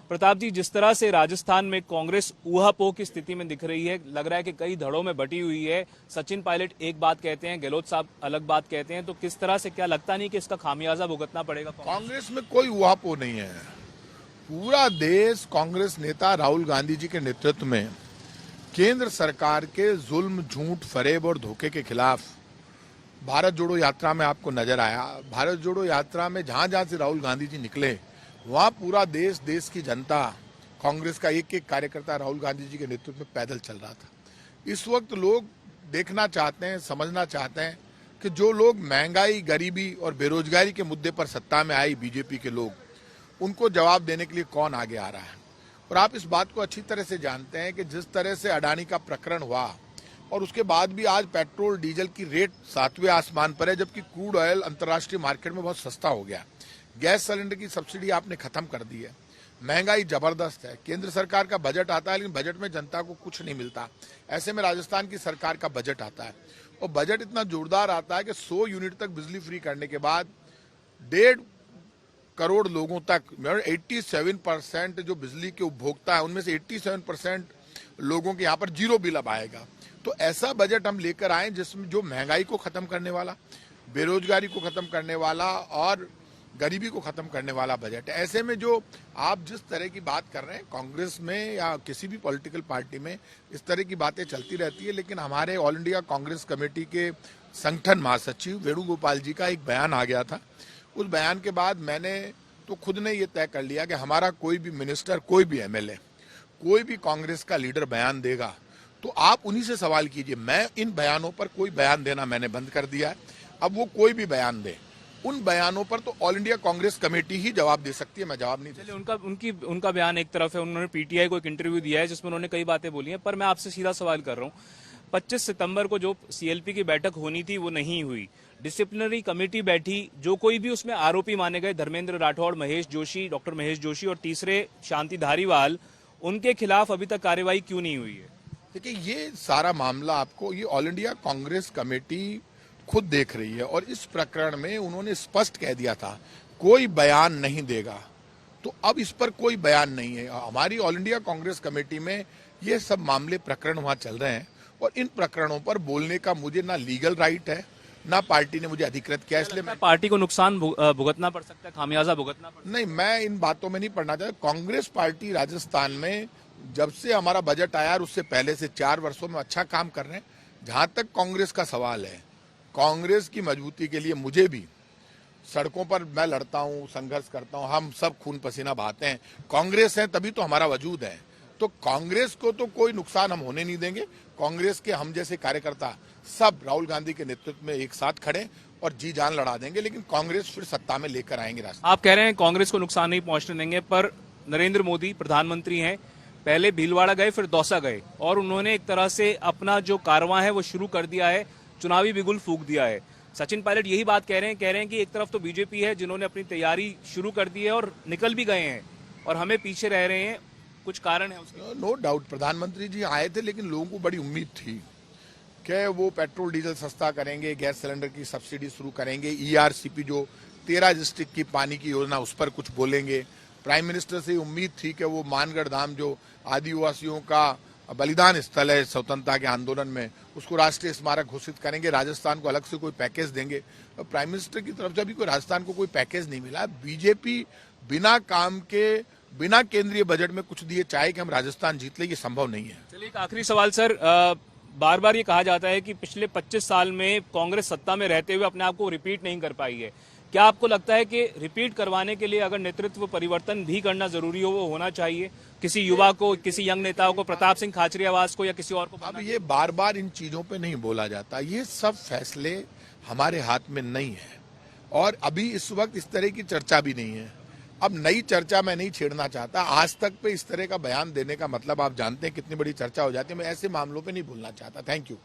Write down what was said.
प्रताप जी, जिस तरह से राजस्थान में कांग्रेस ऊहापोह की स्थिति में दिख रही है, लग रहा है कि कई धड़ों में बटी हुई है। सचिन पायलट एक बात कहते हैं, गहलोत साहब अलग बात कहते हैं, तो किस तरह से, क्या लगता नहीं कि इसका खामियाजा भुगतना पड़ेगा? कांग्रेस में कोई ऊहापोह नहीं है। पूरा देश कांग्रेस नेता राहुल गांधी जी के नेतृत्व में केंद्र सरकार के जुल्म, झूठ, फरेब और धोखे के खिलाफ भारत जोड़ो यात्रा में आपको नजर आया। भारत जोड़ो यात्रा में जहां जहां से राहुल गांधी जी निकले, वहां पूरा देश, देश की जनता, कांग्रेस का एक एक कार्यकर्ता राहुल गांधी जी के नेतृत्व में पैदल चल रहा था। इस वक्त लोग देखना चाहते हैं, समझना चाहते हैं कि जो लोग महंगाई, गरीबी और बेरोजगारी के मुद्दे पर सत्ता में आई बीजेपी के लोग, उनको जवाब देने के लिए कौन आगे आ रहा है। और आप इस बात को अच्छी तरह से जानते हैं कि जिस तरह से अडानी का प्रकरण हुआ और उसके बाद भी आज पेट्रोल डीजल की रेट 7वें आसमान पर है, जबकि क्रूड ऑयल अंतर्राष्ट्रीय मार्केट में बहुत सस्ता हो गया। गैस सिलेंडर की सब्सिडी आपने खत्म कर दी है। महंगाई जबरदस्त है। केंद्र सरकार का बजट आता है, लेकिन बजट में जनता को कुछ नहीं मिलता। ऐसे में राजस्थान की सरकार का बजट आता है और बजट इतना जोरदार आता है कि 100 यूनिट तक बिजली फ्री करने के बाद 1.5 करोड़ लोगों तक, 87% जो बिजली के उपभोक्ता है उनमें से 87% लोगों के यहाँ पर जीरो बिल अब आएगा। तो ऐसा बजट हम लेकर आए जिसमें जो महंगाई को खत्म करने वाला, बेरोजगारी को खत्म करने वाला और गरीबी को खत्म करने वाला बजट है। ऐसे में जो आप जिस तरह की बात कर रहे हैं, कांग्रेस में या किसी भी पॉलिटिकल पार्टी में इस तरह की बातें चलती रहती है, लेकिन हमारे ऑल इंडिया कांग्रेस कमेटी के संगठन महासचिव वेणुगोपाल जी का एक बयान आ गया था। उस बयान के बाद मैंने तो खुद ने ये तय कर लिया कि हमारा कोई भी मिनिस्टर, कोई भी एमएलए, कोई भी कांग्रेस का लीडर बयान देगा तो आप उन्हीं से सवाल कीजिए। मैं इन बयानों पर कोई बयान देना मैंने बंद कर दिया है। अब वो कोई भी बयान दे, उन बयानों पर तो ऑल इंडिया कांग्रेस कमेटी ही जवाब दे सकती है, मैं जवाब नहीं दे सकता। उनका बयान एक तरफ है, उन्होंने पीटीआई को एक इंटरव्यू दिया है जिसमें उन्होंने कई बातें बोली हैं, पर मैं आपसे सीधा सवाल कर रहा हूँ। 25 सितंबर को जो सीएलपी की बैठक होनी थी वो नहीं हुई। डिसिप्लिनरी कमेटी बैठी, जो कोई भी उसमें आरोपी माने गए, धर्मेंद्र राठौड़, महेश जोशी, डॉक्टर महेश जोशी और तीसरे शांति धारीवाल, उनके खिलाफ अभी तक कार्रवाई क्यों नहीं हुई है? देखिए, ये सारा मामला आपको ये ऑल इंडिया कांग्रेस कमेटी खुद देख रही है और इस प्रकरण में उन्होंने स्पष्ट कह दिया था कोई बयान नहीं देगा। तो अब इस पर कोई बयान नहीं है। हमारी ऑल इंडिया कांग्रेस कमेटी में ये सब मामले, प्रकरण वहां चल रहे हैं और इन प्रकरणों पर बोलने का मुझे ना लीगल राइट है, ना पार्टी ने मुझे अधिकृत किया। इसलिए मैं पार्टी को नुकसान भुगतना पड़ सकता है, खामियाजा भुगतना पड़ सकता है। नहीं, मैं इन बातों में नहीं पढ़ना चाहता। कांग्रेस पार्टी राजस्थान में जब से हमारा बजट आया और उससे पहले से 4 वर्षों में अच्छा काम कर रहे हैं। जहां तक कांग्रेस का सवाल है, कांग्रेस की मजबूती के लिए मुझे भी सड़कों पर मैं लड़ता हूं, संघर्ष करता हूं, हम सब खून पसीना बहाते हैं। कांग्रेस है तभी तो हमारा वजूद है। तो कांग्रेस को तो कोई नुकसान हम होने नहीं देंगे। कांग्रेस के हम जैसे कार्यकर्ता सब राहुल गांधी के नेतृत्व में एक साथ खड़े और जी जान लड़ा देंगे, लेकिन कांग्रेस फिर सत्ता में लेकर आएंगे रास्ते। आप कह रहे हैं कांग्रेस को नुकसान नहीं पहुंचने देंगे, पर नरेंद्र मोदी प्रधानमंत्री हैं, पहले भीलवाड़ा गए, फिर दौसा गए और उन्होंने एक तरह से अपना जो कारवां है वो शुरू कर दिया है, चुनावी बिगुल फूंक दिया है। सचिन पायलट यही बात कह रहे हैं कि एक तरफ तो बीजेपी है जिन्होंने अपनी तैयारी शुरू कर दी है और निकल भी गए हैं और हमें पीछे रह रहे हैं। कुछ कारण है उसके? नो डाउट, प्रधानमंत्री जी आए थे, लेकिन लोगों को बड़ी उम्मीद थी कि वो पेट्रोल डीजल सस्ता करेंगे, गैस सिलेंडर की सब्सिडी शुरू करेंगे, ईआरसीपी जो 13 डिस्ट्रिक्ट की पानी की योजना उस पर कुछ बोलेंगे। प्राइम मिनिस्टर से उम्मीद थी कि वो मानगढ़ धाम जो आदिवासियों का बलिदान स्थल है स्वतंत्रता के आंदोलन में, उसको राष्ट्रीय स्मारक घोषित करेंगे, राजस्थान को अलग से कोई पैकेज देंगे। प्राइम मिनिस्टर की तरफ से अभी कोई राजस्थान को कोई पैकेज नहीं मिला। बीजेपी बिना काम के, बिना केंद्रीय बजट में कुछ दिए चाहे कि हम राजस्थान जीत ले, ये संभव नहीं है। चलिए, एक आखिरी सवाल सर, बार बार ये कहा जाता है कि पिछले 25 साल में कांग्रेस सत्ता में रहते हुए अपने आप को रिपीट नहीं कर पाई है। क्या आपको लगता है कि रिपीट करवाने के लिए अगर नेतृत्व परिवर्तन भी करना जरूरी हो, वो होना चाहिए? किसी युवा को, किसी यंग नेताओं को, प्रताप सिंह खाचरियावास को या किसी और को? अब ये बार बार इन चीजों पे नहीं बोला जाता। ये सब फैसले हमारे हाथ में नहीं है और अभी इस वक्त इस तरह की चर्चा भी नहीं है। अब नई चर्चा मैं नहीं छेड़ना चाहता। आज तक पे इस तरह का बयान देने का मतलब आप जानते हैं कितनी बड़ी चर्चा हो जाती है। मैं ऐसे मामलों पे नहीं बोलना चाहता। Thank you.